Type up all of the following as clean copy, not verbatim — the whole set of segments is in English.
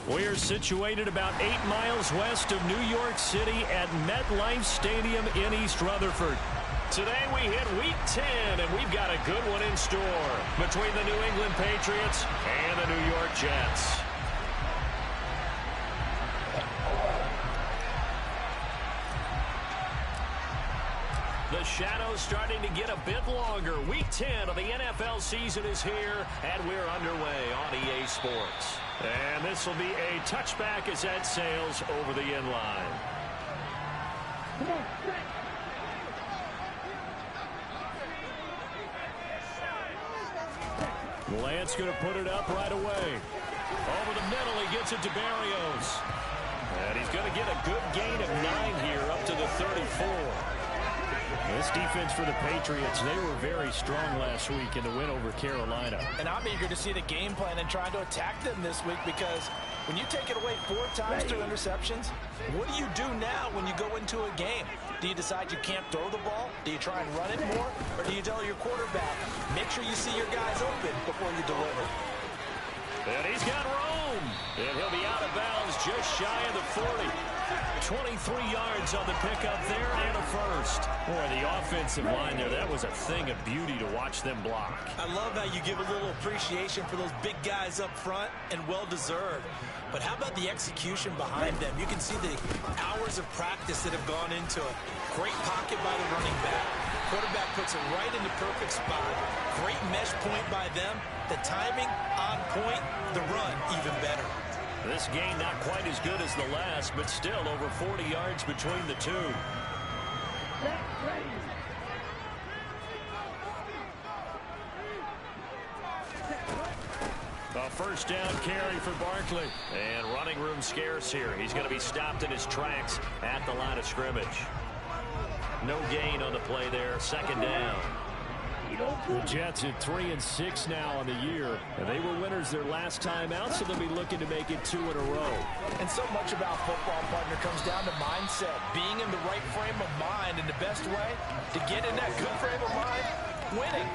We're situated about 8 miles west of New York City at MetLife Stadium in East Rutherford. Today we hit Week 10, and we've got a good one in store between the New England Patriots and the New York Jets. The shadow's starting to get a bit longer. Week 10 of the NFL season is here, and we're underway on EA Sports. And this will be a touchback as that sails over the end line. Lance going to put it up right away. Over the middle, he gets it to Barrios. And he's going to get a good gain of 9 here up to the 34. This defense for the Patriots, they were very strong last week in the win over Carolina. And I'm eager to see the game plan and trying to attack them this week, because when you take it away 4 times through interceptions, what do you do now when you go into a game? Do you decide you can't throw the ball? Do you try and run it more? Or do you tell your quarterback, make sure you see your guys open before you deliver? And he's got room. And he'll be out of bounds just shy of the 40. 23 yards on the pickup there and a first. Boy, the offensive line there, that was a thing of beauty to watch them block. I love how you give a little appreciation for those big guys up front, and well-deserved. But how about the execution behind them? You can see the hours of practice that have gone into it. Great pocket by the running back. Quarterback puts it right in the perfect spot. Great mesh point by them. The timing on point. The run even better. This game not quite as good as the last, but still over 40 yards between the two. A first down carry for Barkley. And running room scarce here. He's going to be stopped in his tracks at the line of scrimmage. No gain on the play there. Second down. The Jets at 3-6 now on the year. And they were winners their last time out, so they'll be looking to make it 2 in a row. And so much about football, partner, comes down to mindset. Being in the right frame of mind, and the best way to get in that good frame of mind, winning.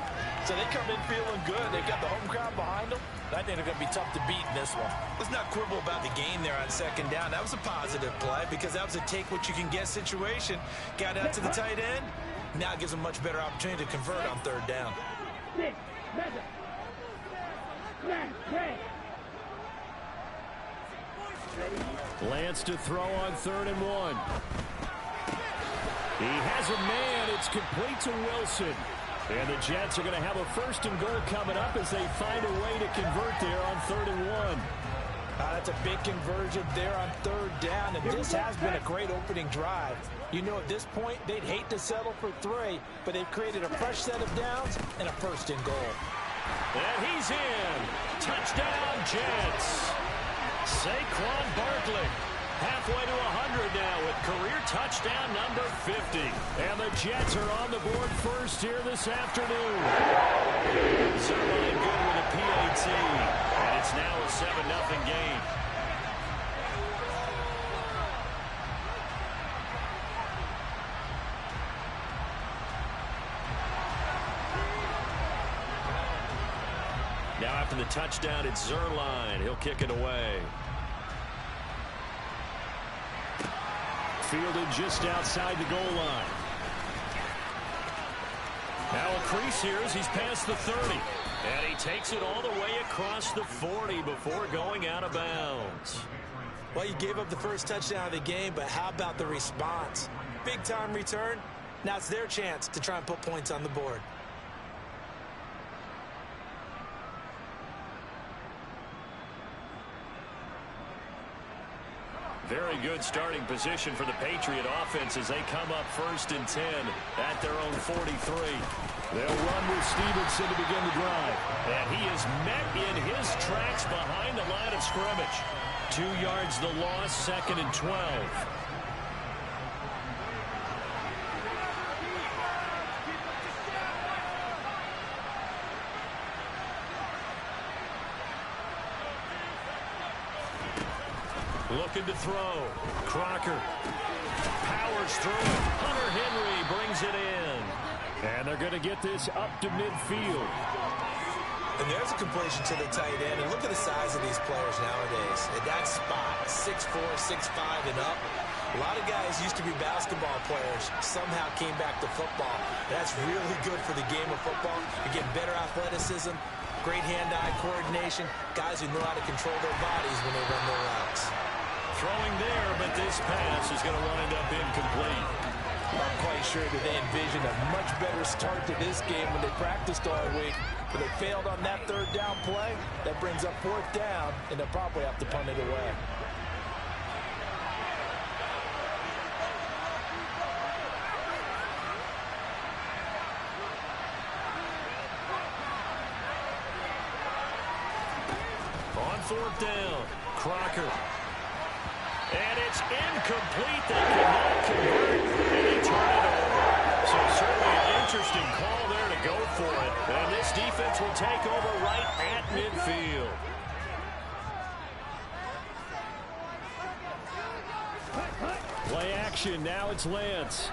So they come in feeling good. They've got the home crowd behind them. I think they're going to be tough to beat in this one. Let's not quibble about the gain there on second down. That was a positive play, because that was a take-what-you-can-get situation. Got out to the tight end. Now it gives them a much better opportunity to convert on third down. Lance to throw on 3rd and 1. He has a man. It's complete to Wilson. And the Jets are going to have a 1st and goal coming up as they find a way to convert there on 3rd and 1. That's a big conversion there on 3rd down, and this has been a great opening drive. You know, at this point, they'd hate to settle for 3, but they've created a fresh set of downs and a 1st and goal. And he's in. Touchdown, Jets. Saquon Barkley halfway to 100 now with career touchdown number 50. And the Jets are on the board first here this afternoon. Zerline good with a PAT. And it's now a 7-0 game. Now after the touchdown, it's Zerline. He'll kick it away. Fielded just outside the goal line. Now a crease here as he's past the 30. And he takes it all the way across the 40 before going out of bounds. Well, you gave up the first touchdown of the game, but how about the response? Big time return. Now it's their chance to try and put points on the board. Very good starting position for the Patriot offense as they come up 1st and 10 at their own 43. They'll run with Stevenson to begin the drive. And he is met in his tracks behind the line of scrimmage. 2 yards the loss, 2nd and 12. Looking to throw. Crocker powers through it. Hunter Henry brings it in. And they're going to get this up to midfield. And there's a completion to the tight end. And look at the size of these players nowadays. At that spot, 6'4", 6'5", and up. A lot of guys used to be basketball players, somehow came back to football. That's really good for the game of football. You're getting better athleticism, great hand-eye coordination, guys who know how to control their bodies when they run their routes. Throwing there, but this pass is going to wind up incomplete. I'm quite sure that they envisioned a much better start to this game when they practiced all week. But they failed on that third down play. That brings up fourth down, and they'll probably have to punt it away. On fourth down, Crocker. And it's incomplete. They cannot convert, and they turn it over. So certainly an interesting call there to go for it. And this defense will take over right at midfield. Play action. Now it's Lance.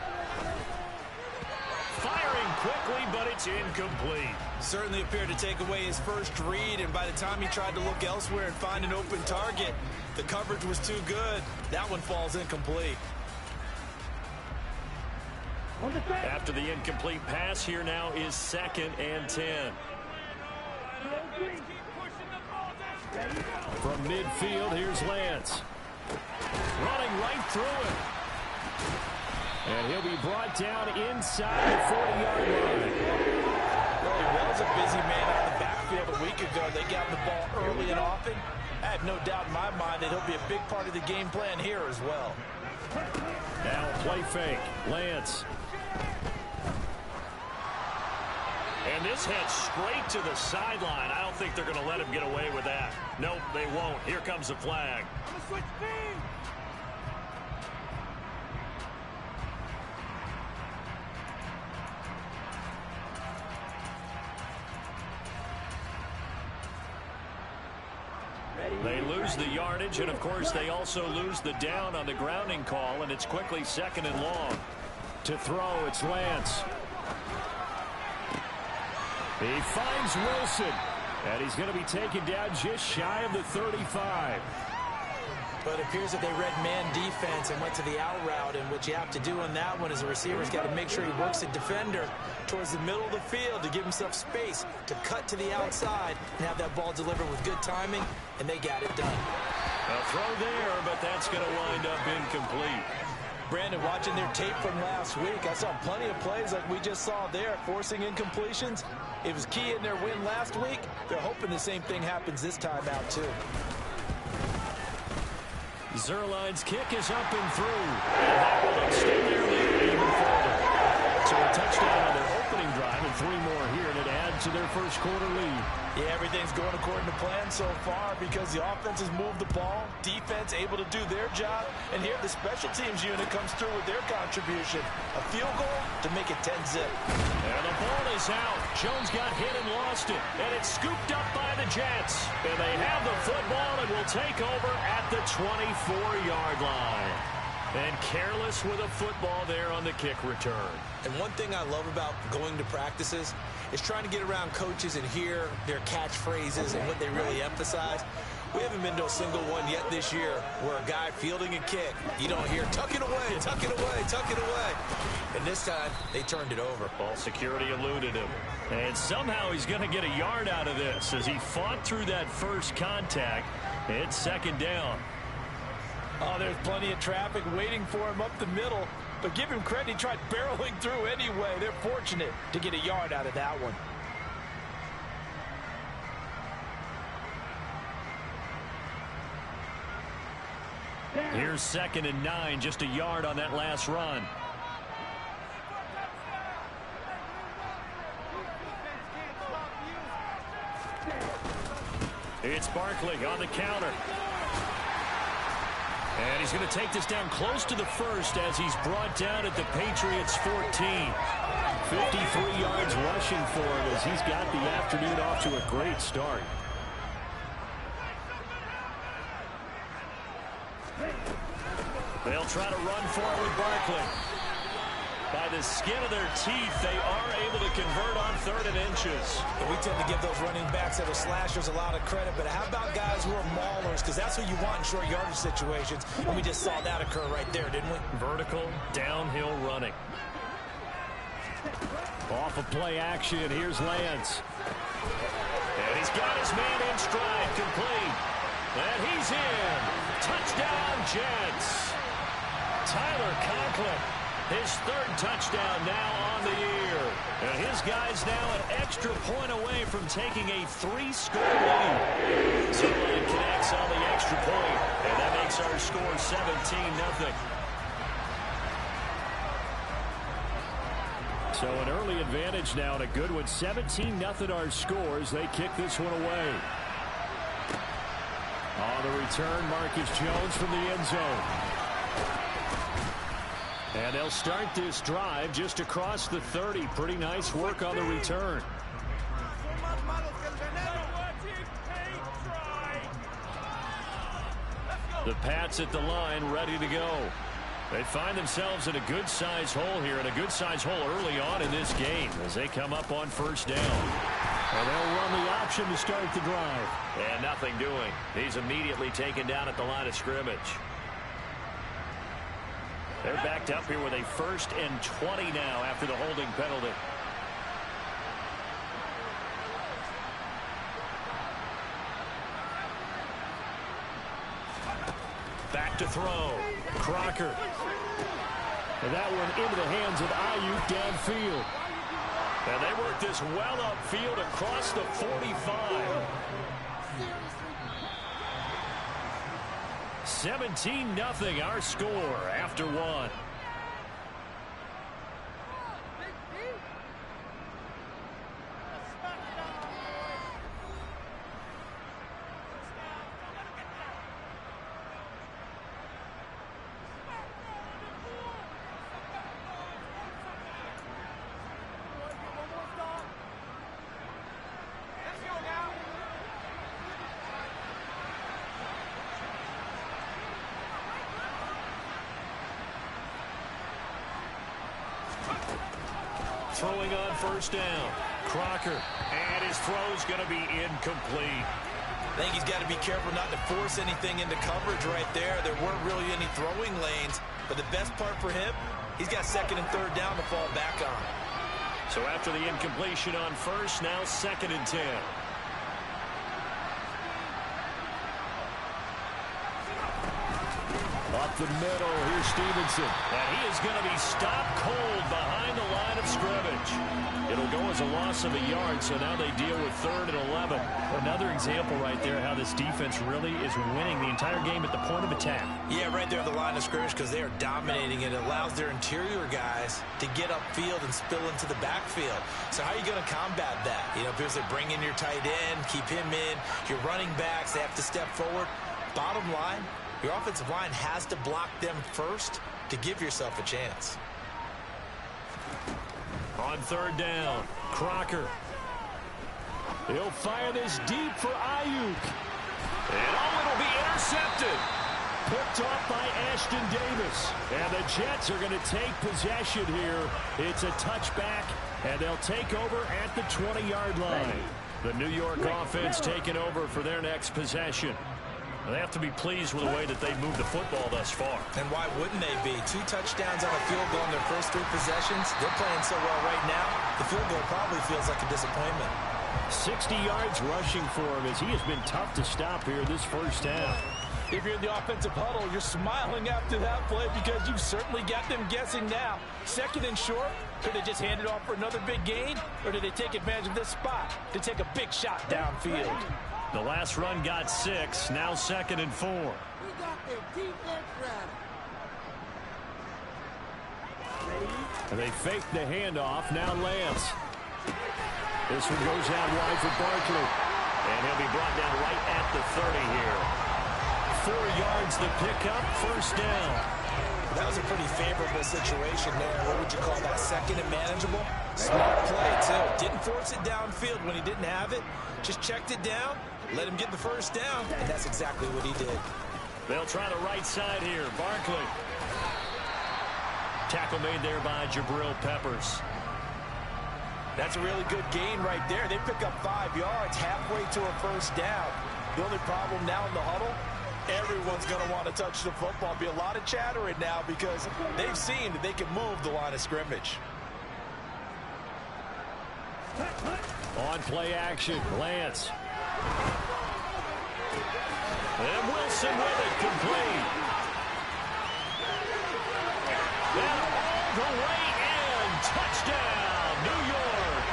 Firing quickly, but it's incomplete. Certainly appeared to take away his first read, and by the time he tried to look elsewhere and find an open target, the coverage was too good. That one falls incomplete. After the incomplete pass, here now is 2nd and 10. From midfield, here's Lance. Running right through it. And he'll be brought down inside the 40-yard line. Well, he was a busy man out of the backfield a week ago. They got the ball early and often. I have no doubt in my mind that he'll be a big part of the game plan here as well. Now play fake. Lance. And this heads straight to the sideline. I don't think they're going to let him get away with that. Nope, they won't. Here comes the flag. They lose the yardage, and of course they also lose the down on the grounding call, and it's quickly 2nd and long. To throw, it's Lance. He finds Wilson, and he's going to be taken down just shy of the 35. But it appears that they read man defense and went to the out route, and what you have to do on that one is the receiver's got to make sure he works the defender towards the middle of the field to give himself space to cut to the outside and have that ball delivered with good timing, and they got it done. A throw there, but that's going to wind up incomplete. Brandon, watching their tape from last week, I saw plenty of plays like we just saw there, forcing incompletions. It was key in their win last week. They're hoping the same thing happens this time out, too. Zerline's kick is up and through. And that will extend their lead even further. So a touchdown on their opening drive and 3 more here, and it adds to their first quarter lead. Yeah, everything's going according to plan so far because the offense has moved the ball, defense able to do their job, and here the special teams unit comes through with their contribution. A field goal to make it 10-zip. And the ball is out. Jones got hit and lost it, and it's scooped up by the Jets. And they have the football and will take over at the 24-yard line. And careless with a football there on the kick return. And one thing I love about going to practices is trying to get around coaches and hear their catchphrases and what they really emphasize. We haven't been to a single one yet this year where a guy fielding a kick, you don't hear, tuck it away, tuck it away, tuck it away. And this time, they turned it over. Ball security eluded him. And somehow he's going to get a yard out of this as he fought through that first contact. It's 2nd down. Oh, there's plenty of traffic waiting for him up the middle. But give him credit, he tried barreling through anyway. They're fortunate to get a yard out of that one. Here's 2nd and 9, just a yard on that last run. It's Barkley on the counter. And he's going to take this down close to the first as he's brought down at the Patriots' 14. 53 yards rushing for him as he's got the afternoon off to a great start. They'll try to run for it with Barkley. By the skin of their teeth, they are able to convert on 3rd and inches. And we tend to give those running backs that are slashers a lot of credit, but how about guys who are maulers? Because that's what you want in short yardage situations. And we just saw that occur right there, didn't we? Vertical, downhill running. Off of play action, here's Lance. And he's got his man in stride, complete. And he's in. Touchdown, Jets. Tyler Conklin, his 3rd touchdown now on the year. And his guy's now an extra point away from taking a 3-score lead. So it connects on the extra point, and that makes our score 17-0. So an early advantage now and a good one. 17-0 our scores. They kick this one away. On the return, Marcus Jones from the end zone. And they'll start this drive just across the 30. Pretty nice work on the return. The Pats at the line, ready to go. They find themselves in a good-sized hole here, and a good-sized hole early on in this game as they come up on 1st down. And they'll run the option to start the drive. And nothing doing. He's immediately taken down at the line of scrimmage. They're backed up here with a 1st and 20 now after the holding penalty. Back to throw. Crocker. And that one into the hands of Ayuk downfield. And they work this well upfield across the 45. 17-0 our score after 1. Throwing on 1st down. Crocker. And his throw's going to be incomplete. I think he's got to be careful not to force anything into coverage right there. There weren't really any throwing lanes. But the best part for him, he's got 2nd and 3rd down to fall back on. So after the incompletion on 1st, now 2nd and 10. Up the middle, here's Stevenson. And he is going to be stopped cold behind the line of scrimmage. It'll go as a loss of a yard, so now they deal with 3rd and 11. Another example right there how this defense really is winning the entire game at the point of attack. Yeah, right there at the line of scrimmage because they are dominating. It allows their interior guys to get upfield and spill into the backfield. So how are you going to combat that? You know, because they bring in your tight end, keep him in. Your running backs, they have to step forward. Bottom line, your offensive line has to block them first to give yourself a chance. On 3rd down, Crocker. He'll fire this deep for Ayuk. And it'll be intercepted. Picked off by Ashton Davis. And the Jets are going to take possession here. It's a touchback, and they'll take over at the 20-yard line. The New York offense taking over for their next possession. They have to be pleased with the way that they've moved the football thus far. And why wouldn't they be? 2 touchdowns on a field goal in their first 3 possessions. They're playing so well right now, the field goal probably feels like a disappointment. 60 yards rushing for him as he has been tough to stop here this 1st half. If you're in the offensive huddle, you're smiling after that play because you've certainly got them guessing now. 2nd and short, could they just hand it off for another big gain? Or did they take advantage of this spot to take a big shot downfield? The last run got 6, now 2nd and 4. We got their defense ready. And they fake the handoff, now Lance. This one goes out wide for Barkley. And he'll be brought down right at the 30 here. 4 yards the pickup, 1st down. That was a pretty favorable situation there. What would you call that? 2nd and manageable? Smart play, too. Didn't force it downfield when he didn't have it. Just checked it down, let him get the 1st down, and that's exactly what he did. They'll try the right side here. Barkley. Tackle made there by Jabril Peppers. That's a really good gain right there. They pick up 5 yards halfway to a first down. The only problem now in the huddle, everyone's going to want to touch the football. Be a lot of chattering now because they've seen that they can move the line of scrimmage. On play action, Lance. And Wilson with it, complete. And all the way in, touchdown, New York.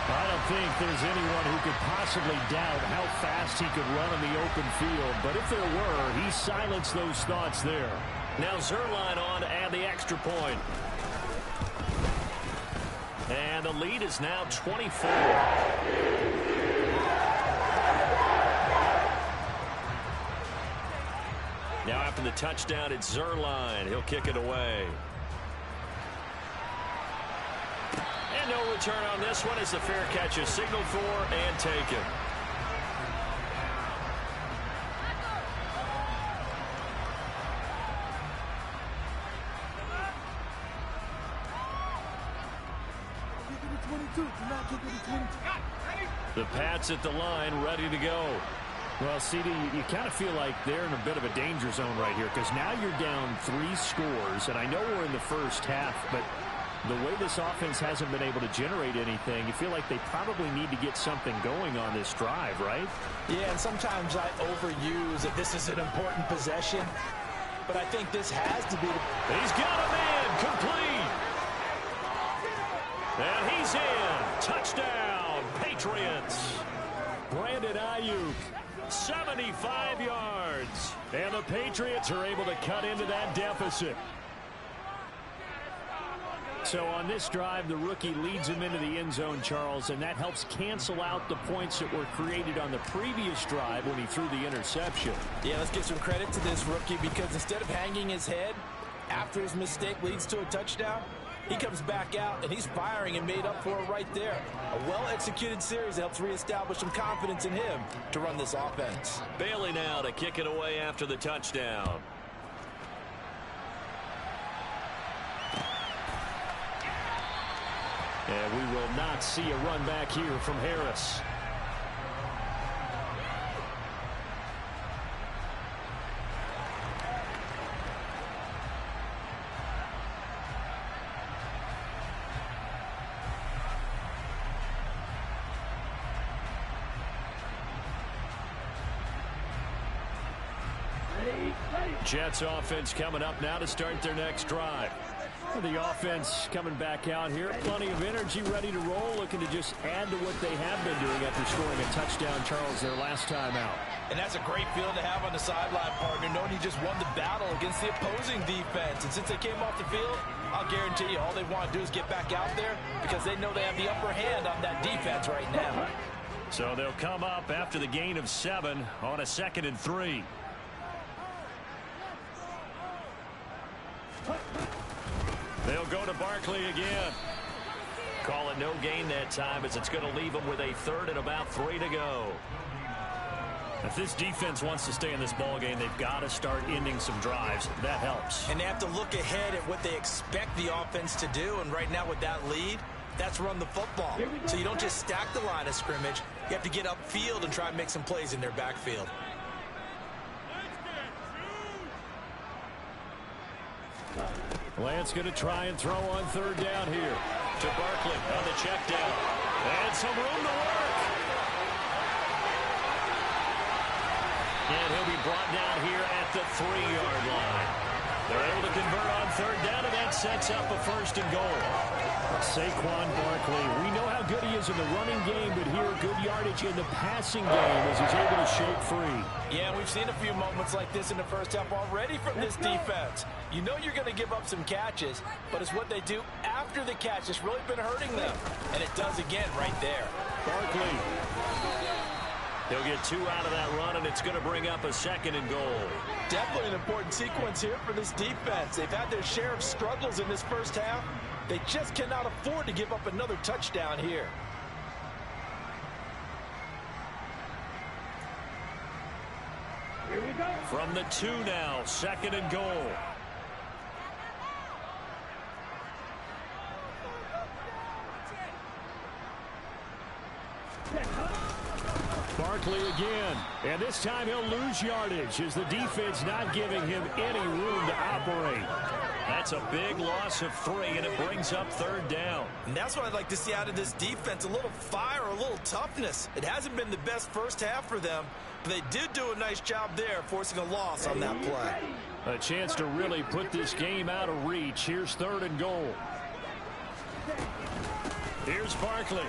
I don't think there's anyone who could possibly doubt how fast he could run in the open field. But if there were, he silenced those thoughts there. Now Zuerlein on to add the extra point. And the lead is now 24. Now after the touchdown, it's Zuerlein. He'll kick it away. And no return on this one as the fair catch is signaled for and taken. The Pats at the line, ready to go. Well, CD, you kind of feel like they're in a bit of a danger zone right here because now you're down 3 scores, and I know we're in the first half, but the way this offense hasn't been able to generate anything, you feel like they probably need to get something going on this drive, right? Yeah, and sometimes I overuse that this is an important possession, but I think this has to be the... He's got a man, complete. And he's in. Touchdown, Patriots. Brandon Ayuk, 75 yards. And the Patriots are able to cut into that deficit. So on this drive, the rookie leads him into the end zone, Charles, and that helps cancel out the points that were created on the previous drive when he threw the interception. Yeah, let's give some credit to this rookie because instead of hanging his head after his mistake leads to a touchdown, he comes back out and he's firing and made up for it right there. A well-executed series helps reestablish some confidence in him to run this offense. Bailey now to kick it away after the touchdown. And we will not see a run back here from Harris. Jets offense coming up now to start their next drive. The offense coming back out here. Plenty of energy, ready to roll, looking to just add to what they have been doing after scoring a touchdown, Charles, their last time out. And that's a great feeling to have on the sideline, partner, knowing you just won the battle against the opposing defense. And since they came off the field, I'll guarantee you all they want to do is get back out there because they know they have the upper hand on that defense right now. So they'll come up after the gain of 7 on a 2nd and 3. They'll go to Barkley again. Call it no gain that time as it's going to leave them with a 3rd and about 3 to go. If this defense wants to stay in this ball game, they've got to start ending some drives. That helps. And they have to look ahead at what they expect the offense to do. And right now with that lead, that's run the football. So you don't just stack the line of scrimmage. You have to get upfield and try and make some plays in their backfield. Lance going to try and throw on 3rd down here to Barkley on the check down. And some room to work. And he'll be brought down here at the 3-yard line. They're able to convert on 3rd down, and that sets up a 1st and goal. Saquon Barkley, we know how good he is in the running game, but here good yardage in the passing game as he's able to shake free. Yeah, we've seen a few moments like this in the first half already from this defense. You know you're going to give up some catches, but it's what they do after the catch that's really been hurting them. And it does again right there. Barkley. He'll get 2 out of that run, and it's going to bring up a 2nd and goal. Definitely an important sequence here for this defense. They've had their share of struggles in this first half. They just cannot afford to give up another touchdown here. Here we go. From the 2 now, 2nd and goal. Barkley again. And this time he'll lose yardage as the defense not giving him any room to operate. That's a big loss of 3, and it brings up 3rd down. And that's what I'd like to see out of this defense, a little fire, a little toughness. It hasn't been the best first half for them, but they did do a nice job there, forcing a loss on that play. A chance to really put this game out of reach. Here's 3rd and goal. Here's Barkley.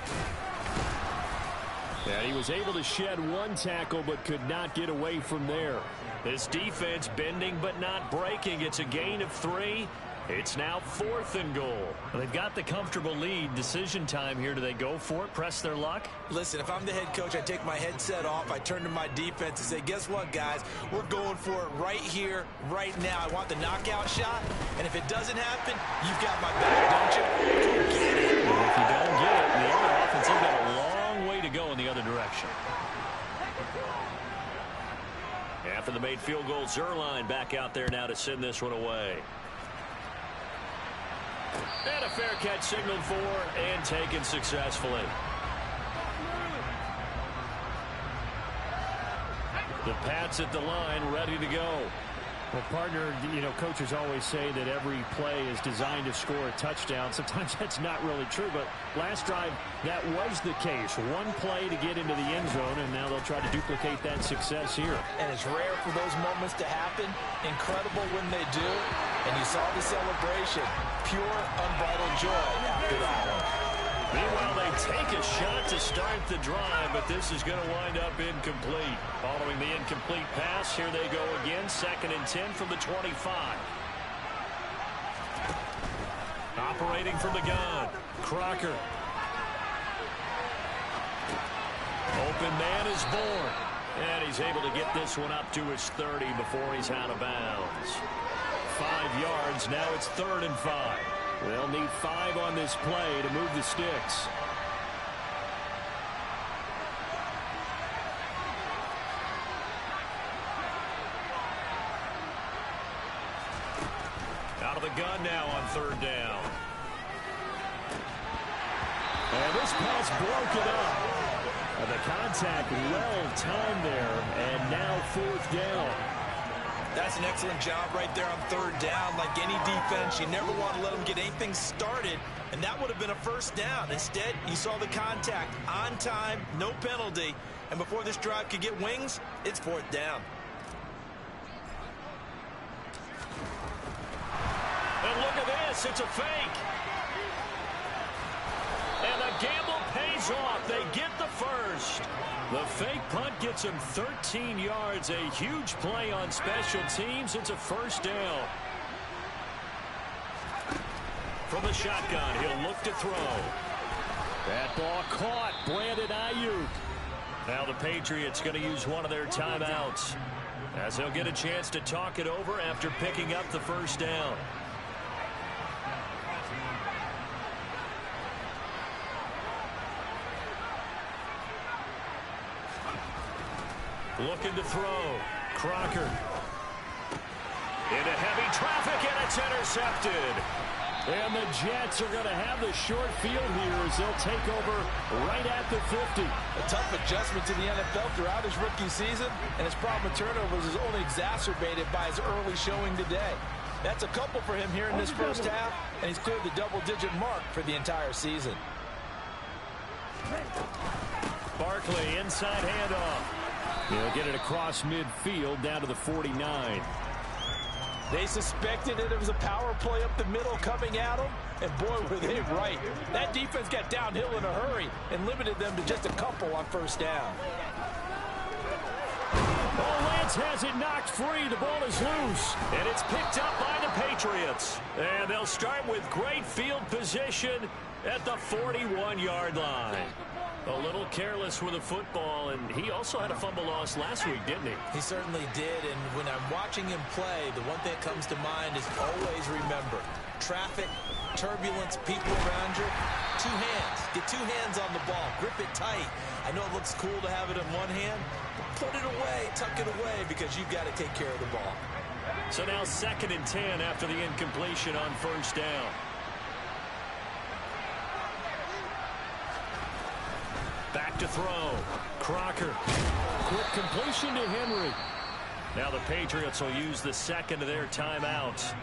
And he was able to shed 1 tackle but could not get away from there. This defense bending but not breaking. It's a gain of 3. It's now 4th and goal. They've got the comfortable lead. Decision time here. Do they go for it, press their luck? Listen, if I'm the head coach, I take my headset off. I turn to my defense and say, guess what, guys? We're going for it right here, right now. I want the knockout shot, and if it doesn't happen, you've got my back, don't you? Go get it. Well, if you don't get it, the other offense has got a long way to go in the other direction. After the made field goal, Zerline back out there now to send this one away. And a fair catch signaled for and taken successfully. The Pats at the line, ready to go. Well, partner, you know, coaches always say that every play is designed to score a touchdown. Sometimes that's not really true, but last drive, that was the case. 1 play to get into the end zone, and now they'll try to duplicate that success here. And it's rare for those moments to happen. Incredible when they do. And you saw the celebration. Pure, unbridled joy after that one. Meanwhile, they take a shot to start the drive, but this is going to wind up incomplete. Following the incomplete pass, here they go again. 2nd and 10 from the 25. Operating from the gun, Crocker. Open man is born. And he's able to get this one up to his 30 before he's out of bounds. 5 yards, now it's 3rd and 5. They'll need 5 on this play to move the sticks. Out of the gun now on 3rd down. And this pass broken up. The contact well timed there, and now 4th down. That's an excellent job right there on 3rd down. Like any defense, you never want to let them get anything started, and that would have been a 1st down. Instead, you saw the contact on time, no penalty, and before this drive could get wings, it's 4th down. And look at this, it's a fake. And the gamble pays off. They get the 1st. The fake punt gets him 13 yards. A huge play on special teams. It's a 1st down. From the shotgun, he'll look to throw. That ball caught. Brandon Ayuk. Now the Patriots going to use one of their timeouts, as they'll get a chance to talk it over after picking up the 1st down. Looking to throw. Crocker. Into heavy traffic, and it's intercepted. And the Jets are going to have the short field here as they'll take over right at the 50. A tough adjustment to the NFL throughout his rookie season, and his problem with turnovers is only exacerbated by his early showing today. That's a couple for him here in this first half, and he's cleared the double-digit mark for the entire season. Barkley, inside handoff. He'll get it across midfield down to the 49. They suspected that it was a power play up the middle coming at them, and boy, were they right. That defense got downhill in a hurry and limited them to just a couple on 1st down. Oh, Lance has it knocked free. The ball is loose, and it's picked up by the Patriots. And they'll start with great field position at the 41-yard line. A little careless with the football, and he also had a fumble loss last week, didn't he? He certainly did, and when I'm watching him play, the one thing that comes to mind is always remember, traffic, turbulence, people around you, 2 hands. Get 2 hands on the ball. Grip it tight. I know it looks cool to have it in one hand, but put it away, tuck it away, because you've got to take care of the ball. So now 2nd and 10 after the incompletion on 1st down. Back to throw. Crocker. Quick completion to Henry. Now the Patriots will use the second of their timeouts,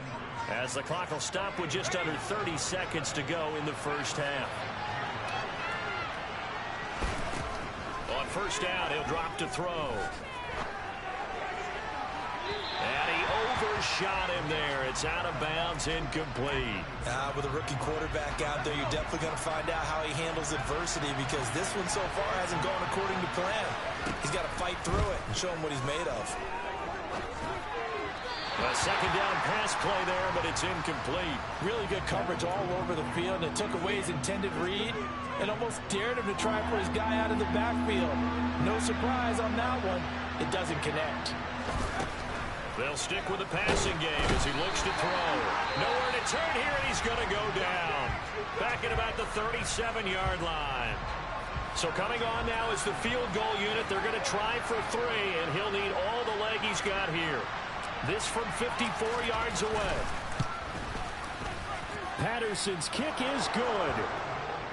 as the clock will stop with just under 30 seconds to go in the first half. On first down, he'll drop to throw. And he overshot him there. It's out of bounds, incomplete. With a rookie quarterback out there, you're definitely going to find out how he handles adversity, because this one so far hasn't gone according to plan. He's got to fight through it and show him what he's made of. A second down pass play there, but it's incomplete. Really good coverage all over the field. It took away his intended read and almost dared him to try for his guy out of the backfield. No surprise on that one. It doesn't connect. They'll stick with the passing game as he looks to throw. Nowhere to turn here, and he's going to go down. Back at about the 37-yard line. So coming on now is the field goal unit. They're going to try for 3, and he'll need all the leg he's got here. This from 54 yards away. Patterson's kick is good.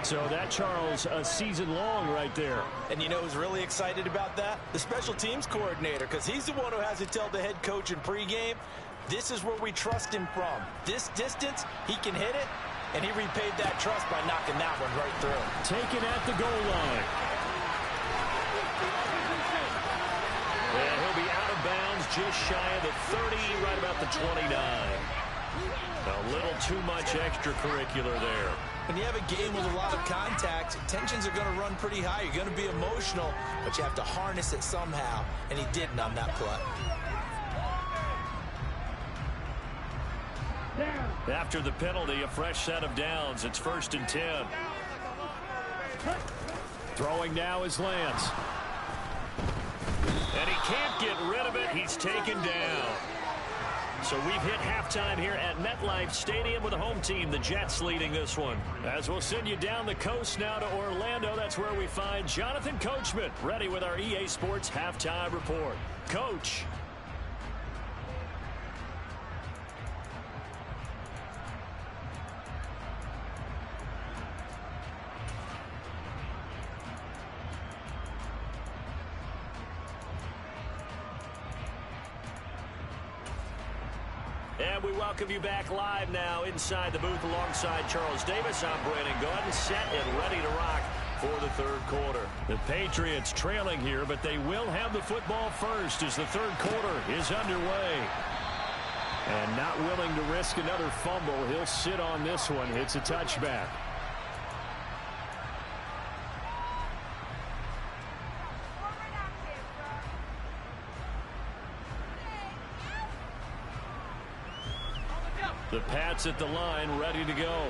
So that, Charles, a season long right there. And you know who's really excited about that? The special teams coordinator, because he's the one who has to tell the head coach in pregame, this is where we trust him from. This distance, he can hit it, and he repaid that trust by knocking that one right through. Taken at the goal line. And he'll be out of bounds just shy of the 30, right about the 29. A little too much extracurricular there. When you have a game with a lot of contact, tensions are going to run pretty high. You're going to be emotional, but you have to harness it somehow, and he didn't on that play. After the penalty, a fresh set of downs. It's 1st and 10. Throwing now is Lance. And he can't get rid of it. He's taken down. So we've hit halftime here at MetLife Stadium with the home team, the Jets, leading this one. As we'll send you down the coast now to Orlando, that's where we find Jonathan Coachman, ready with our EA Sports halftime report. Coach. And we welcome you back live now inside the booth alongside Charles Davis. I'm Brandon Gaudin, set and ready to rock for the third quarter. The Patriots trailing here, but they will have the football first as the third quarter is underway. And not willing to risk another fumble. He'll sit on this one. It's a touchback. The Pats at the line, ready to go.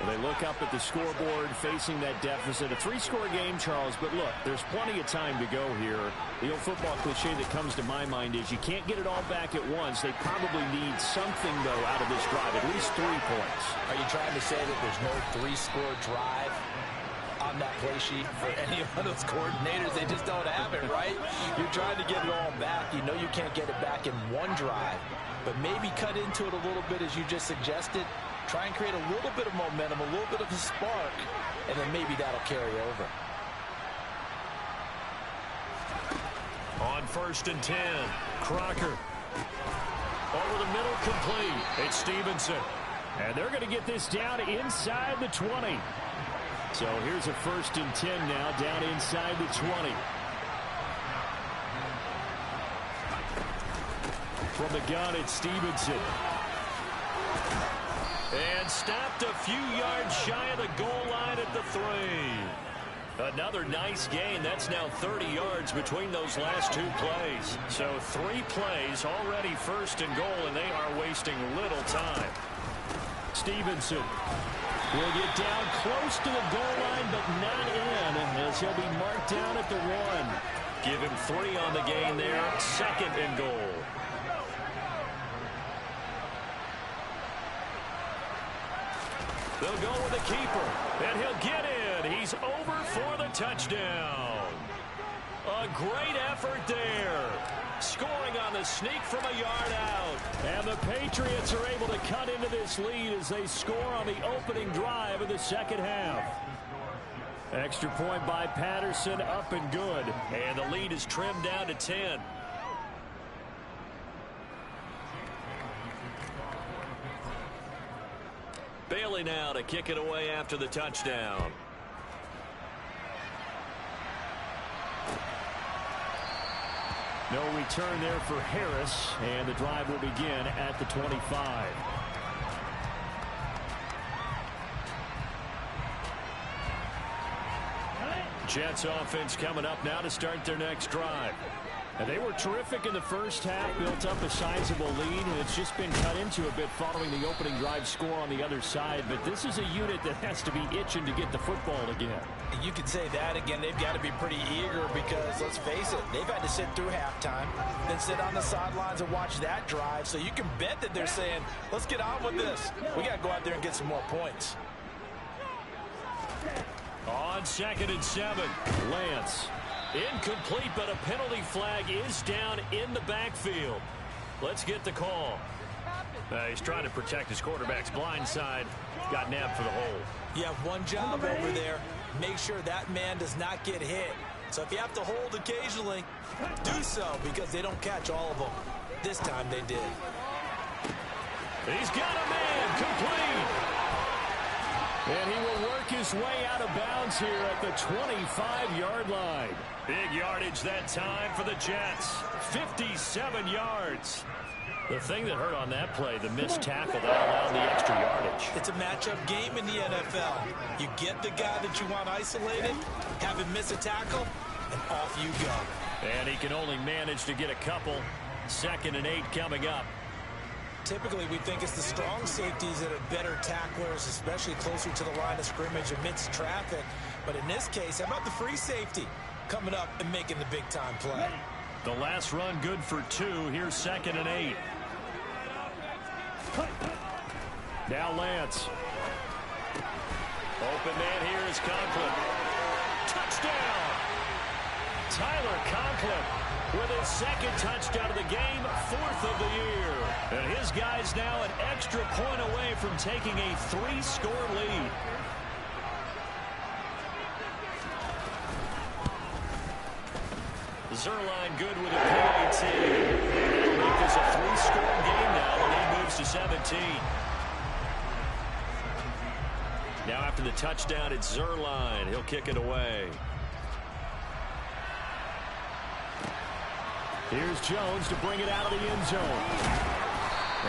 Well, they look up at the scoreboard, facing that deficit. A 3-score game, Charles, but look, there's plenty of time to go here. The old football cliche that comes to my mind is you can't get it all back at once. They probably need something, though, out of this drive, at least 3 points. Are you trying to say that there's no 3-score drive on that play sheet for any of those coordinators? They just don't have it, right? You're trying to get it all back. You know you can't get it back in one drive. But maybe cut into it a little bit, as you just suggested. Try and create a little bit of momentum, a little bit of a spark, and then maybe that'll carry over. On 1st and 10, Crocker. Over the middle, complete. It's Stevenson. And they're going to get this down inside the 20. So here's a 1st and 10 now, down inside the 20. From the gun, it's Stevenson. And stopped a few yards shy of the goal line at the 3. Another nice gain. That's now 30 yards between those last 2 plays. So 3 plays, already 1st and goal, and they are wasting little time. Stevenson will get down close to the goal line, but not in, as he'll be marked down at the 1. Give him 3 on the gain there. 2nd and goal. They'll go with the keeper, and he'll get in. He's over for the touchdown. A great effort there. Scoring on the sneak from a yard out. And the Patriots are able to cut into this lead as they score on the opening drive of the second half. Extra point by Patterson, up and good. And the lead is trimmed down to 10. Bailey now to kick it away after the touchdown. No return there for Harris, and the drive will begin at the 25. Jets offense coming up now to start their next drive. And they were terrific in the first half, built up a sizable lead, and it's just been cut into a bit following the opening drive score on the other side. But this is a unit that has to be itching to get the football again. You could say that again. They've got to be pretty eager because, let's face it, they've had to sit through halftime, then sit on the sidelines and watch that drive. So you can bet that they're saying, let's get on with this. We got to go out there and get some more points. On 2nd and 7, Lance. Incomplete, but a penalty flag is down in the backfield. Let's get the call. He's trying to protect his quarterback's blind side. Got nabbed for the hole. You have one job over there. Make sure that man does not get hit. So if you have to hold occasionally, do so because they don't catch all of them. This time they did. He's got a man complete. And he will work his way out of bounds here at the 25-yard line. Big yardage that time for the Jets. 57 yards. The thing that hurt on that play, the missed tackle that allowed the extra yardage. It's a matchup game in the NFL. You get the guy that you want isolated, have him miss a tackle, and off you go. And he can only manage to get a couple. 2nd and 8 coming up. Typically, we think it's the strong safeties that are better tacklers, especially closer to the line of scrimmage amidst traffic. But in this case, how about the free safety coming up and making the big-time play? The last run good for 2. Here's 2nd and 8. Now Lance. Open man here is Conklin. Touchdown! Tyler Conklin with his 2nd touchdown of the game, 4th of the year. And his guy's now an extra point away from taking a 3-score lead. Zerline good with a PAT. It'll make this a 3-score game now. The lead moves to 17. Now after the touchdown, it's Zerline. He'll kick it away. Here's Jones to bring it out of the end zone.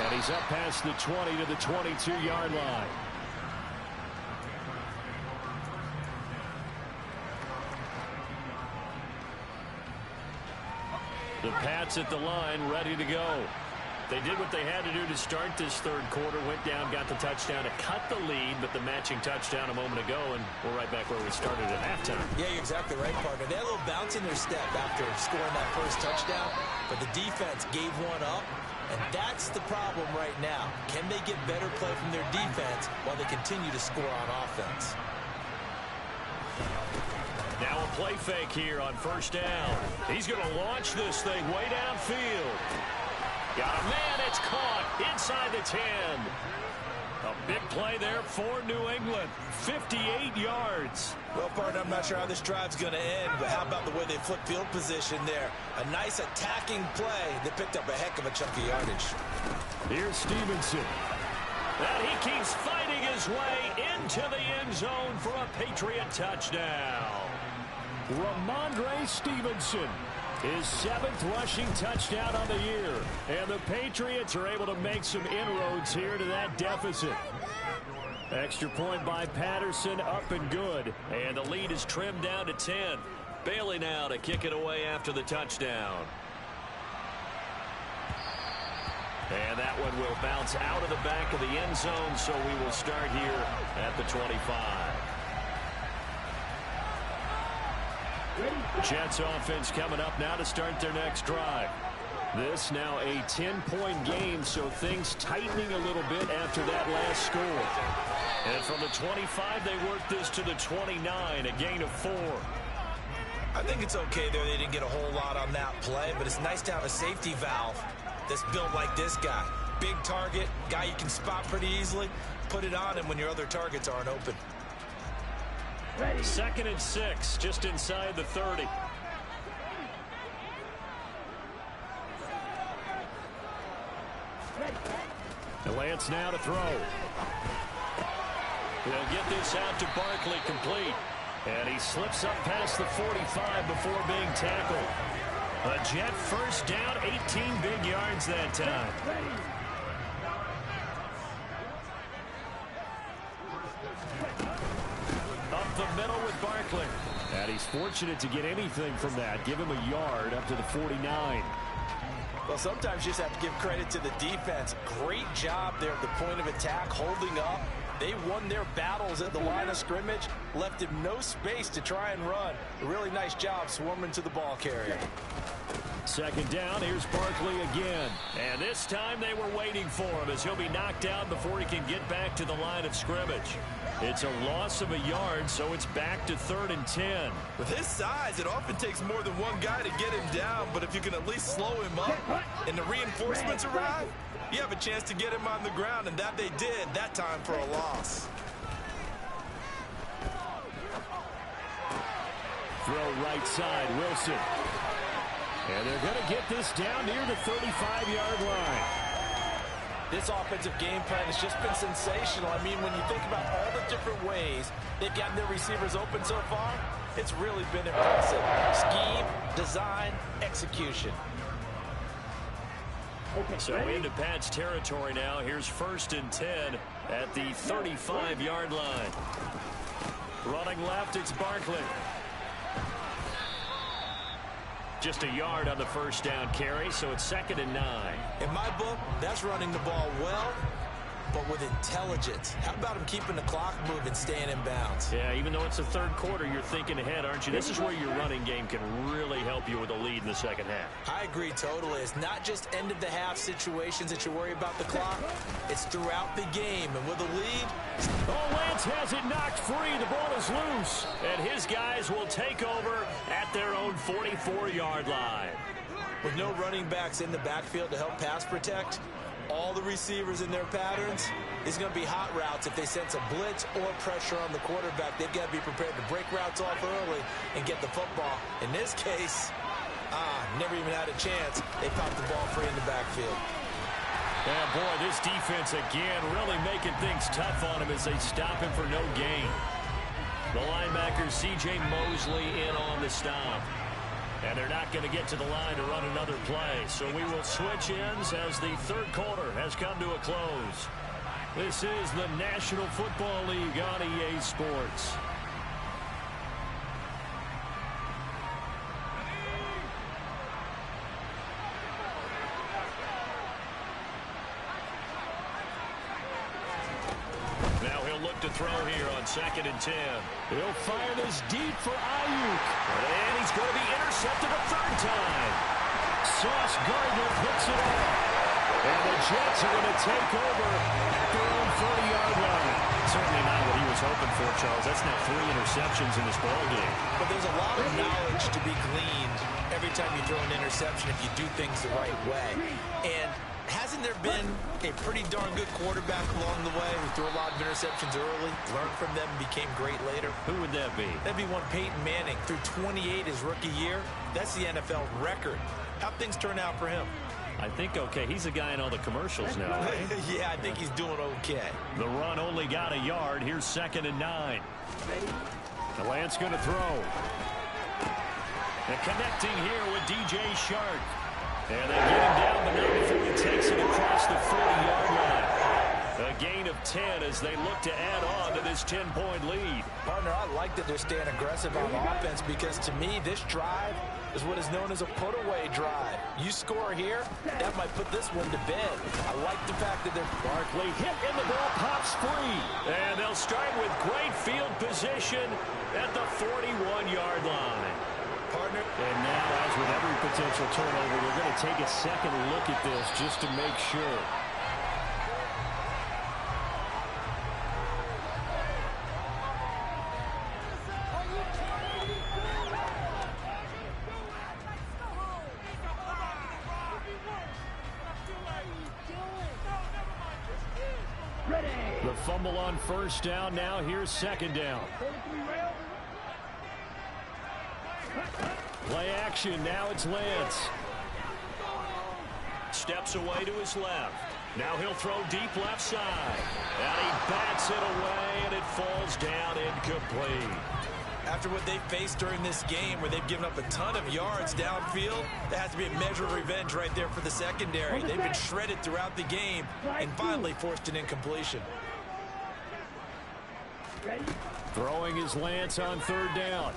And he's up past the 20 to the 22-yard line. The Pats at the line, ready to go. They did what they had to do to start this third quarter. Went down, got the touchdown to cut the lead, but the matching touchdown a moment ago, and we're right back where we started at halftime. Yeah, you're exactly right, partner. They had a little bounce in their step after scoring that first touchdown, but the defense gave one up, and that's the problem right now. Can they get better play from their defense while they continue to score on offense? Now a play fake here on 1st down. He's going to launch this thing way downfield. Got a man, it's caught inside the 10. A big play there for New England. 58 yards. Well, partner, I'm not sure how this drive's going to end, but how about the way they flip field position there? A nice attacking play that picked up a heck of a chunk of yardage. Here's Stevenson. And he keeps fighting his way into the end zone for a Patriot touchdown. Ramondre Stevenson, his 7th rushing touchdown on the year. And the Patriots are able to make some inroads here to that deficit. Extra point by Patterson, up and good. And the lead is trimmed down to 10. Bailey now to kick it away after the touchdown. And that one will bounce out of the back of the end zone, so we will start here at the 25. Jets offense coming up now to start their next drive. This now a 10-point game, so things tightening a little bit after that last score. And from the 25, they work this to the 29, a gain of 4. I think it's okay there. They didn't get a whole lot on that play, but it's nice to have a safety valve that's built like this guy. Big target, guy you can spot pretty easily. Put it on him when your other targets aren't open. 2nd and 6, just inside the 30. And Lance now to throw. He'll get this out to Barkley, complete. And he slips up past the 45 before being tackled. A Jet first down, 18 big yards that time. Up the middle with Barkley. And he's fortunate to get anything from that. Give him a yard up to the 49. Well, sometimes you just have to give credit to the defense. Great job there at the point of attack, holding up. They won their battles at the line of scrimmage, left him no space to try and run. A really nice job swarming to the ball carrier. 2nd down, here's Barkley again. And this time they were waiting for him as he'll be knocked down before he can get back to the line of scrimmage. It's a loss of a yard, so it's back to 3rd and 10. With his size, it often takes more than one guy to get him down, but if you can at least slow him up and the reinforcements arrive, you have a chance to get him on the ground, and that they did that time for a loss. Throw right side, Wilson. And they're going to get this down near the 35-yard line. This offensive game plan has just been sensational. I mean, when you think about all the different ways they've gotten their receivers open so far, it's really been impressive. Scheme, design, execution. So into Pat's territory now. Here's 1st and 10 at the 35-yard line. Running left, it's Barkley. Just a yard on the first down carry, so it's 2nd and 9. In my book, that's running the ball well, but with intelligence. How about him keeping the clock moving, staying in bounds? Yeah, even though it's the 3rd quarter, you're thinking ahead, aren't you? This is where your running game can really help you with a lead in the 2nd half. I agree totally. It's not just end-of-the-half situations that you worry about the clock. It's throughout the game, and with a lead... Oh, Lance has it knocked free. The ball is loose, and his guys will take over at their own 44-yard line. With no running backs in the backfield to help pass protect, all the receivers in their patterns, is going to be hot routes. If they sense a blitz or pressure on the quarterback, they've got to be prepared to break routes off early and get the football. In this case, never even had a chance. They popped the ball free in the backfield. And boy, this defense again really making things tough on him as they stop him for no gain. The linebacker C.J. Mosley in on the stop. And they're not going to get to the line to run another play. So we will switch ends as the 3rd quarter has come to a close. This is the National Football League on EA Sports. Now he'll look to throw here on 2nd and 10. He'll fire this deep for Ayuk. And he's going to be intercepted a 3rd time. Sauce Gardner picks it up. And the Jets are going to take over at their own 40-yard line. Certainly not what he was hoping for, Charles. That's now 3 interceptions in this ball game. But there's a lot of knowledge to be gleaned every time you throw an interception if you do things the right way. And hasn't there been a pretty darn good quarterback along the way who threw a lot of interceptions early, learned from them, and became great later? Who would that be? That'd be one Peyton Manning. Threw 28 his rookie year. That's the NFL record. How'd things turn out for him? I think okay. He's a guy in all the commercials now, right? Yeah, I think he's doing okay. The run only got a yard. Here's 2nd and 9. The Lance going to throw. And connecting here with DJ Shark. And they get him down the middle before he takes it across the 40-yard line. A gain of 10 as they look to add on to this 10-point lead. Partner, I like that they're staying aggressive on offense because to me, this drive is what is known as a put-away drive. You score here, that might put this one to bed. I like the fact that they're... Barkley hit and the ball pops free. And they'll start with great field position at the 41-yard line. Partner. And now, as with every potential turnover, they're going to take a second look at this just to make sure. The fumble on 1st down. Now here's 2nd down. Play action. Now it's Lance. Steps away to his left. Now he'll throw deep left side. And he bats it away, and it falls down incomplete. After what they've faced during this game where they've given up a ton of yards downfield, that has to be a measure of revenge right there for the secondary. They've been shredded throughout the game and finally forced an incompletion. Throwing his Lance on third down.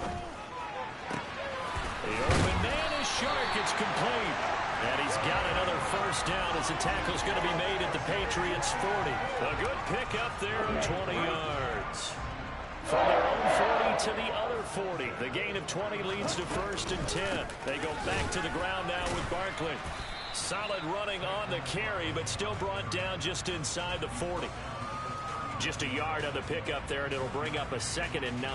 The open man is Shark. It's complete. And he's got another first down as the tackle's going to be made at the Patriots' 40. A good pickup there of 20 yards. From their own 40 to the other 40. The gain of 20 leads to 1st and 10. They go back to the ground now with Barkley. Solid running on the carry, but still brought down just inside the 40. Just a yard on the pickup there, and it'll bring up a 2nd and 9.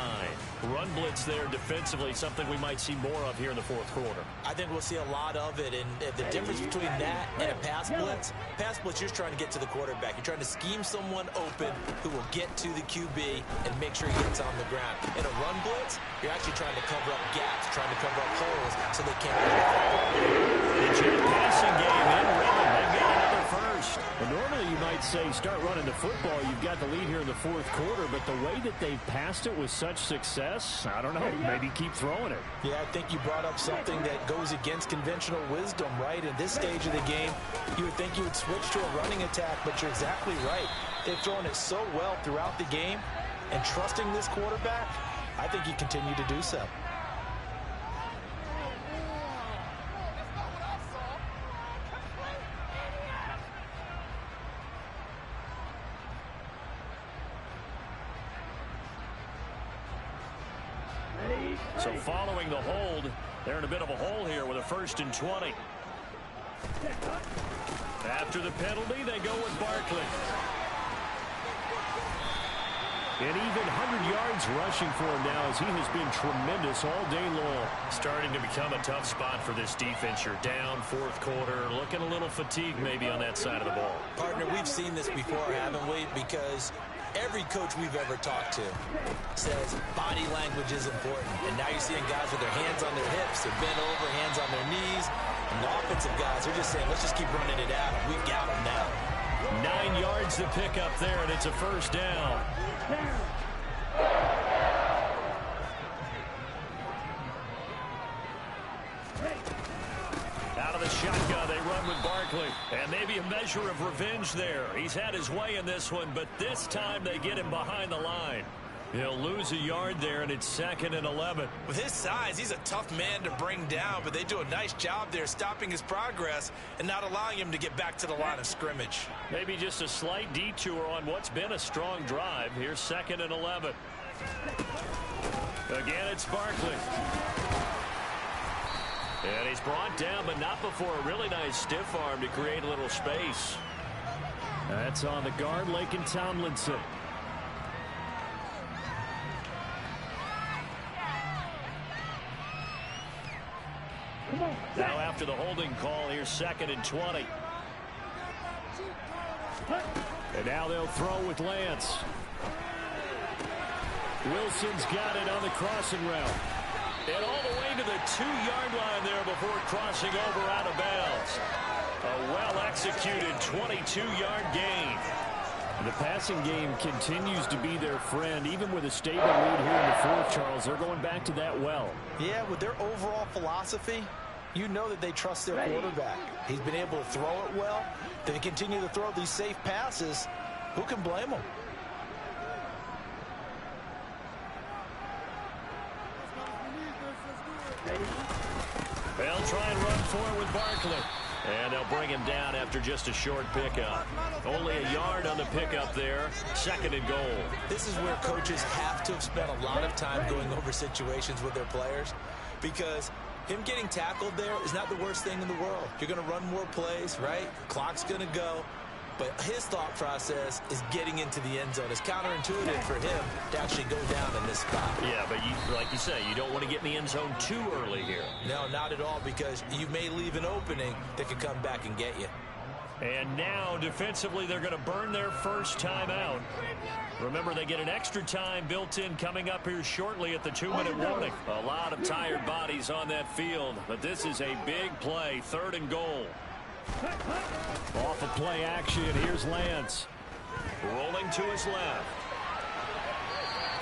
Run blitz there defensively, something we might see more of here in the 4th quarter. I think we'll see a lot of it, and the difference between that and a pass blitz, you're just trying to get to the quarterback. You're trying to scheme someone open who will get to the QB and make sure he gets on the ground. In a run blitz, you're actually trying to cover up gaps, trying to cover up holes so they can't get it. It's a passing game in rhythm. They've got another first. And normally you might say start running the football. You've got the lead here in the 4th quarter, but the way that they've passed it with such success, I don't know, maybe keep throwing it. Yeah, I think you brought up something that goes against conventional wisdom, right? In this stage of the game, you would think you would switch to a running attack, but you're exactly right. They've thrown it so well throughout the game, and trusting this quarterback, I think you continue to do so. So following the hold, they're in a bit of a hole here with a 1st and 20. After the penalty, they go with Barkley. And even 100 yards rushing for him now as he has been tremendous all day long. Starting to become a tough spot for this defense. You're down 4th quarter, looking a little fatigued maybe on that side of the ball. Partner, we've seen this before, haven't we? Because every coach we've ever talked to says body language is important. And now you're seeing guys with their hands on their hips, they're bent over, hands on their knees. And the offensive guys are just saying, let's just keep running it out. We've got them now. 9 yards to pick up there, and it's a 1st down. Out of the shotgun, they run with Barkley. And maybe a measure of revenge there. He's had his way in this one, but this time they get him behind the line. He'll lose a yard there, and it's 2nd and 11. With his size, he's a tough man to bring down, but they do a nice job there stopping his progress and not allowing him to get back to the line of scrimmage. Maybe just a slight detour on what's been a strong drive. Here's 2nd and 11. Again, it's Barkley. And he's brought down, but not before a really nice stiff arm to create a little space. That's on the guard, Lakin Tomlinson. Now after the holding call, here's 2nd and 20. And now they'll throw with Lance. Wilson's got it on the crossing route. And all the way to the 2-yard line there before crossing over out of bounds. A well-executed 22-yard gain. The passing game continues to be their friend. Even with a stable lead here in the 4th, Charles, they're going back to that well. Yeah, with their overall philosophy, you know that they trust their quarterback. He's been able to throw it well. They continue to throw these safe passes. Who can blame them? They'll try and run forward with Barkley. And they'll bring him down after just a short pickup. Only a yard on the pickup there. 2nd and goal. This is where coaches have to have spent a lot of time going over situations with their players, because him getting tackled there is not the worst thing in the world. You're going to run more plays, right? Clock's going to go. But his thought process is getting into the end zone. It's counterintuitive for him to actually go down in this spot. Yeah, but like you say, you don't want to get in the end zone too early here. No, not at all, because you may leave an opening that could come back and get you. And now, defensively, they're going to burn their first timeout. Remember, they get an extra time built in coming up here shortly at the 2-minute warning. A lot of tired bodies on that field, but this is a big play, 3rd and goal. Off of play action, here's Lance. Rolling to his left.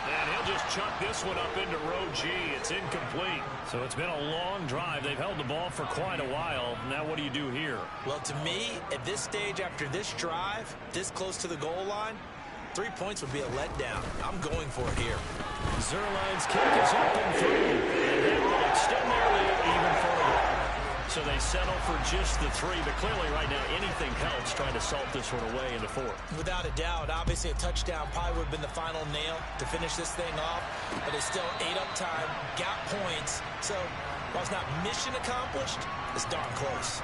And he'll just chuck this one up into row G. It's incomplete. So it's been a long drive. They've held the ball for quite a while. Now what do you do here? Well, to me, at this stage after this drive, this close to the goal line, 3 points would be a letdown. I'm going for it here. Zerline's kick is up and through. And they will extend their lead even further. So they settle for just the 3, but clearly right now anything helps trying to salt this one away in the 4th. Without a doubt, obviously a touchdown probably would have been the final nail to finish this thing off, but it's still 8 up time, got points, so while it's not mission accomplished, it's darn close.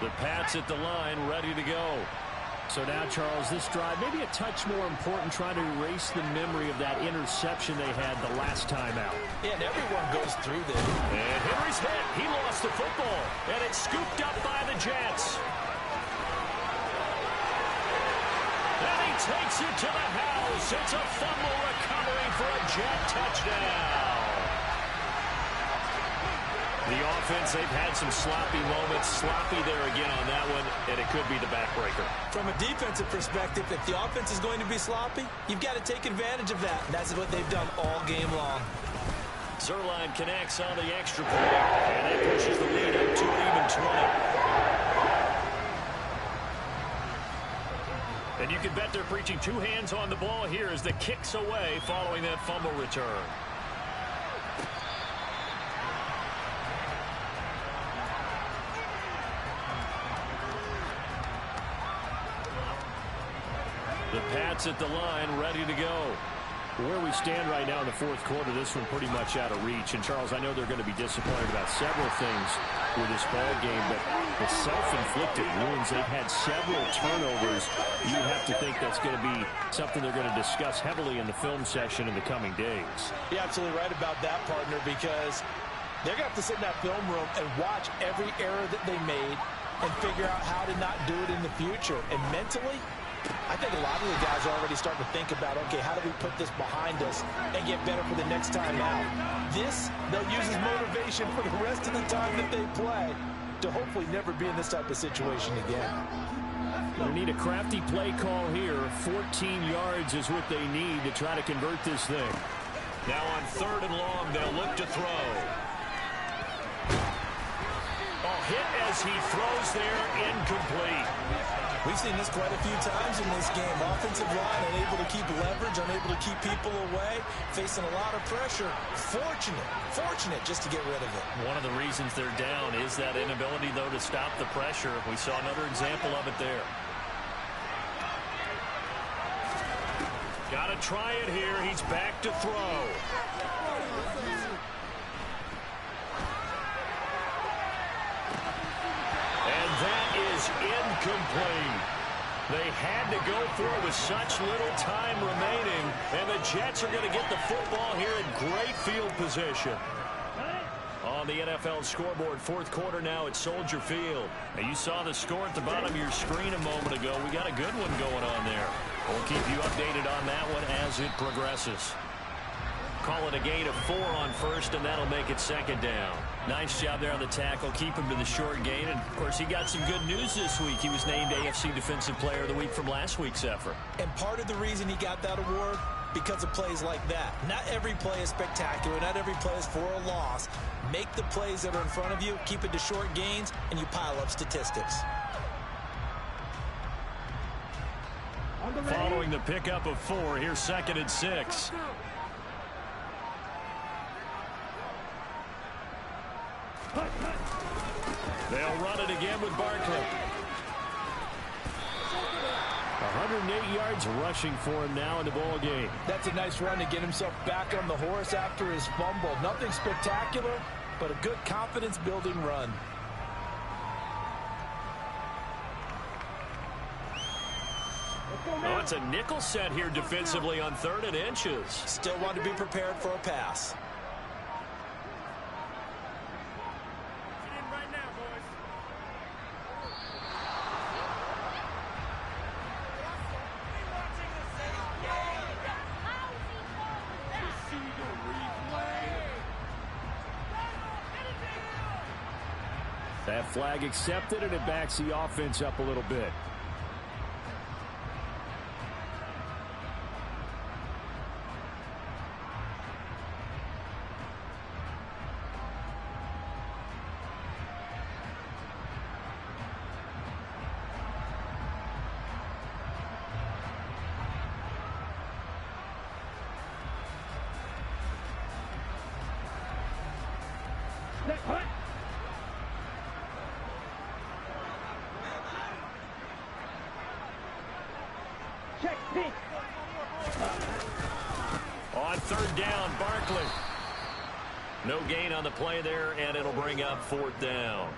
The Pats at the line, ready to go. So now, Charles, this drive maybe a touch more important, trying to erase the memory of that interception they had the last time out. Yeah, and everyone goes through this. And Henry's hit. He lost the football, and it's scooped up by the Jets. And he takes it to the house. It's a fumble recovery for a Jet touchdown. The offense, they've had some sloppy moments. Sloppy there again on that one, and it could be the backbreaker. From a defensive perspective, if the offense is going to be sloppy, you've got to take advantage of that. And that's what they've done all game long. Zerline connects on the extra point, and that pushes the lead up to an even 20. And you can bet they're preaching 2 hands on the ball here as the kick's away following that fumble return. The Pats at the line, ready to go. Where we stand right now in the 4th quarter, this one pretty much out of reach. And, Charles, I know they're going to be disappointed about several things with this ball game, but the self-inflicted wounds, they've had several turnovers. You have to think that's going to be something they're going to discuss heavily in the film session in the coming days. You're absolutely right about that, partner, because they're going to have to sit in that film room and watch every error that they made and figure out how to not do it in the future. And mentally, I think a lot of the guys are already starting to think about, okay, how do we put this behind us and get better for the next time out? This, they'll use as motivation for the rest of the time that they play to hopefully never be in this type of situation again. They need a crafty play call here. 14 yards is what they need to try to convert this thing. Now on 3rd and long, they'll look to throw. Hit as he throws there, incomplete. We've seen this quite a few times in this game. Offensive line unable to keep leverage, unable to keep people away, facing a lot of pressure. Fortunate just to get rid of it. One of the reasons they're down is that inability, though, to stop the pressure. We saw another example of it there. Got to try it here. He's back to throw. That is incomplete. They had to go for it with such little time remaining, and the Jets are going to get the football here in great field position. On the NFL scoreboard, 4th quarter now at Soldier Field. Now you saw the score at the bottom of your screen a moment ago. We got a good one going on there. We'll keep you updated on that one as it progresses. Call it a gain of 4 on 1st, and that'll make it 2nd down. Nice job there on the tackle. Keep him to the short gain. And, of course, he got some good news this week. He was named AFC Defensive Player of the Week from last week's effort. And part of the reason he got that award, because of plays like that. Not every play is spectacular. Not every play is for a loss. Make the plays that are in front of you, keep it to short gains, and you pile up statistics. Following the pickup of 4, here's 2nd and 6. They'll run it again with Barkley. 108 yards rushing for him now in the ball game. That's a nice run to get himself back on the horse after his fumble. Nothing spectacular, but a good confidence-building run. Oh, it's a nickel set here defensively on 3rd and inches. Still want to be prepared for a pass. That flag accepted, and it backs the offense up a little bit. On third down, Barkley. No gain on the play there, and it'll bring up fourth down.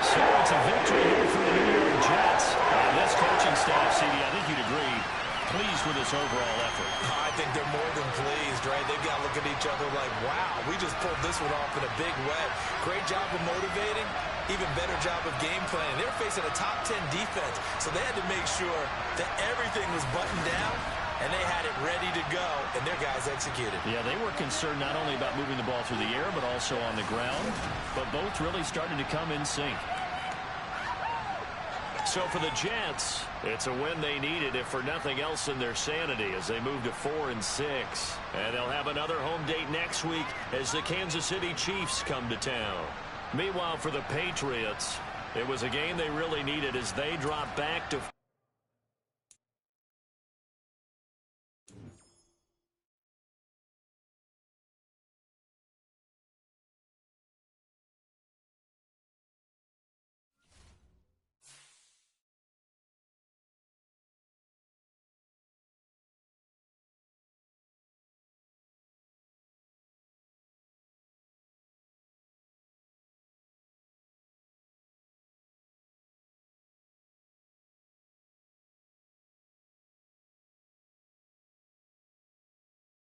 So it's a victory here for the New York Jets. And this coaching staff, CD, I think you'd agree, pleased with this overall effort. I think they're more than pleased, right? They've got to look at each other like, wow, we just pulled this one off in a big way. Great job of motivating, even better job of game planning. They were facing a top 10 defense, so they had to make sure that everything was buttoned down, and they had it ready to go, and their guys executed. Yeah, they were concerned not only about moving the ball through the air, but also on the ground, but both really started to come in sync. So for the Jets, it's a win they needed, if for nothing else, in their sanity, as they move to 4-6. And they'll have another home date next week as the Kansas City Chiefs come to town. Meanwhile, for the Patriots, it was a game they really needed as they drop back to